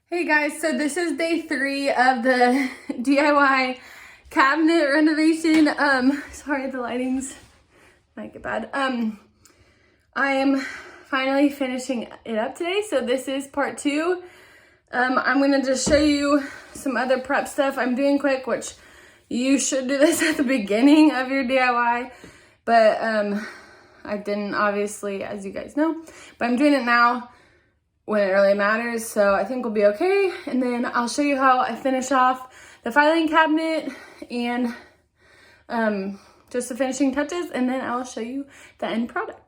Hey guys, so this is day 3 of the DIY cabinet renovation. Sorry, the lighting's might get bad. I am finally finishing it up today, so this is part 2. I'm gonna just show you some other prep stuff I'm doing quick, which you should do this at the beginning of your DIY, but I didn't, obviously, as you guys know, but I'm doing it now when it really matters, so I think we'll be okay. And then I'll show you how I finish off the filing cabinet and just the finishing touches, and then I'll show you the end product.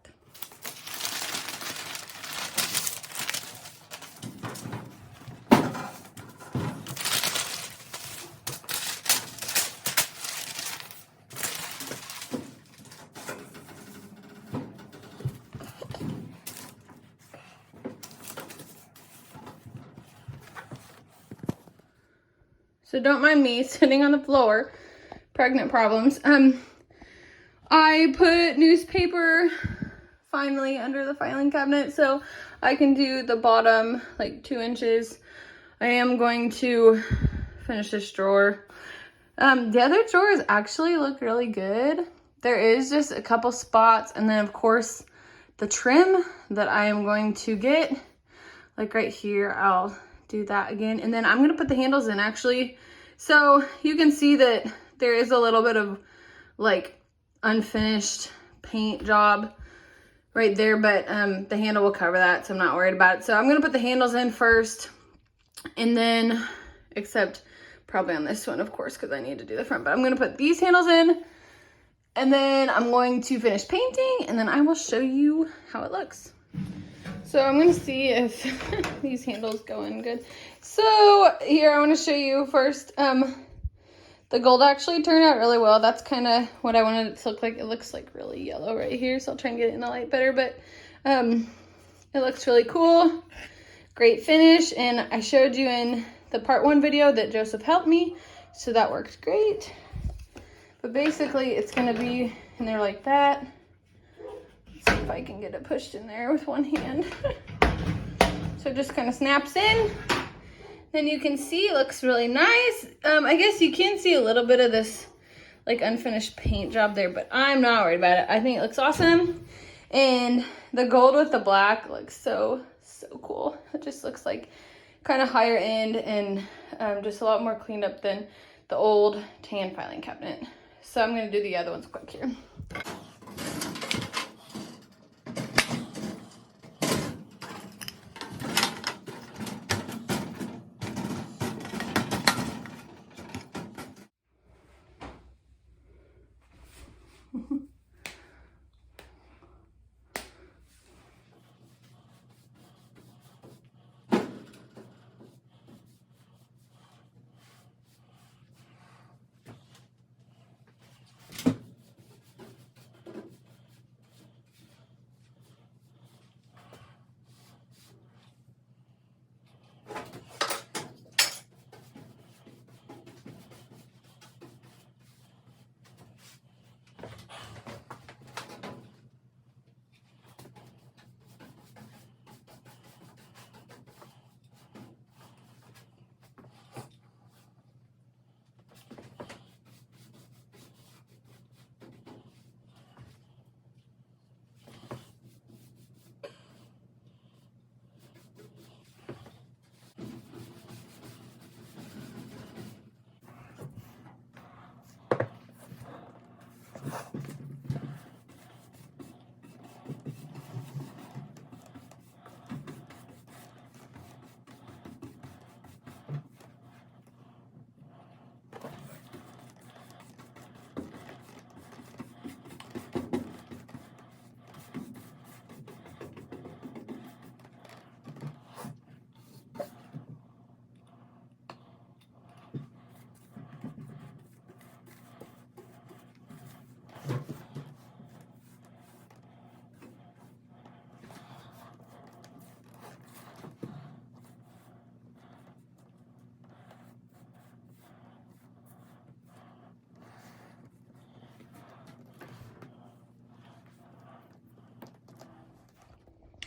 So don't mind me sitting on the floor, pregnant problems. I put newspaper finally under the filing cabinet so I can do the bottom like 2 inches. I am going to finish this drawer. The other drawers actually look really good. There is just a couple spots, and then of course the trim that I am going to get, like right here, I'll do that again. And then I'm gonna put the handles in actually. So you can see that there is a little bit of like unfinished paint job right there, but the handle will cover that, so I'm not worried about it. So I'm gonna put the handles in first, and then, except probably on this one, of course, because I need to do the front, but I'm gonna put these handles in, and then I'm going to finish painting, and then I will show you how it looks. So I'm gonna see if these handles go in good. So here, I wanna show you first, the gold actually turned out really well. That's kind of what I wanted it to look like. It looks like really yellow right here, so I'll try and get it in the light better, but it looks really cool. Great finish, and I showed you in the part 1 video that Joseph helped me, so that worked great. But basically, it's gonna be in there like that. See if I can get it pushed in there with one hand. So it just kind of snaps in. Then you can see it looks really nice. I guess you can see a little bit of this like unfinished paint job there, but I'm not worried about it. I think it looks awesome. And the gold with the black looks so cool. It just looks like kind of higher end and just a lot more cleaned up than the old tan filing cabinet. So I'm gonna do the other ones quick here.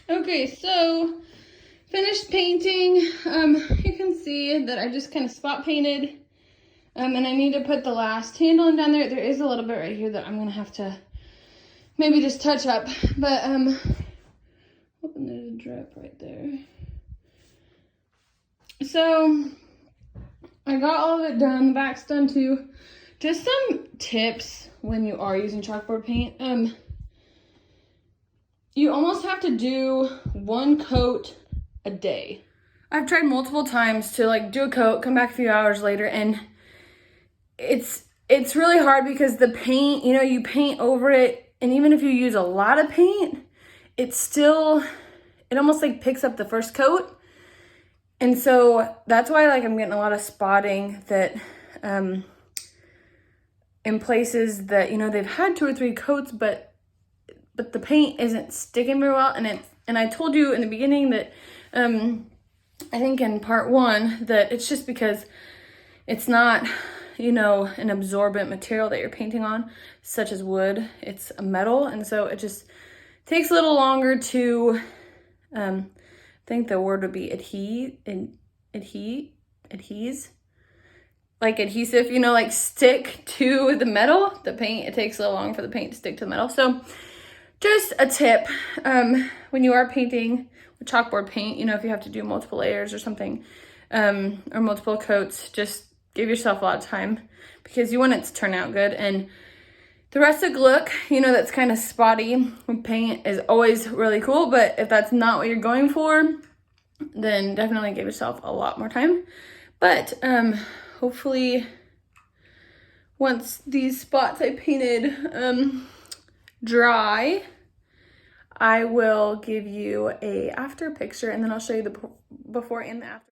Okay, so finished painting. You can see that I just kind of spot painted. And I need to put the last handle in down there. There is a little bit right here that I'm gonna have to maybe just touch up. But hoping there's a drip right there. So I got all of it done. The back's done too. Just some tips when you are using chalkboard paint. You almost have to do one coat a day. I've tried multiple times to like do a coat, come back a few hours later, and it's really hard because the paint, you know, you paint over it, and even if you use a lot of paint, it almost like picks up the first coat. And so that's why like I'm getting a lot of spotting that in places that, you know, they've had 2 or 3 coats, but the paint isn't sticking very well. And I told you in the beginning that I think in part 1 that it's just because it's not, you know, an absorbent material that you're painting on, such as wood. It's a metal, and so it just takes a little longer to, I think the word would be adhese, like adhesive, you know, like stick to the metal. The paint, it takes a little longer for the paint to stick to the metal. So just a tip, when you are painting with chalkboard paint, you know, if you have to do multiple layers or something, or multiple coats, just give yourself a lot of time because you want it to turn out good. And the rustic look, you know, that's kind of spotty with paint is always really cool. But if that's not what you're going for, then definitely give yourself a lot more time. But hopefully once these spots I painted dry, I will give you a after picture, and then I'll show you the before and the after.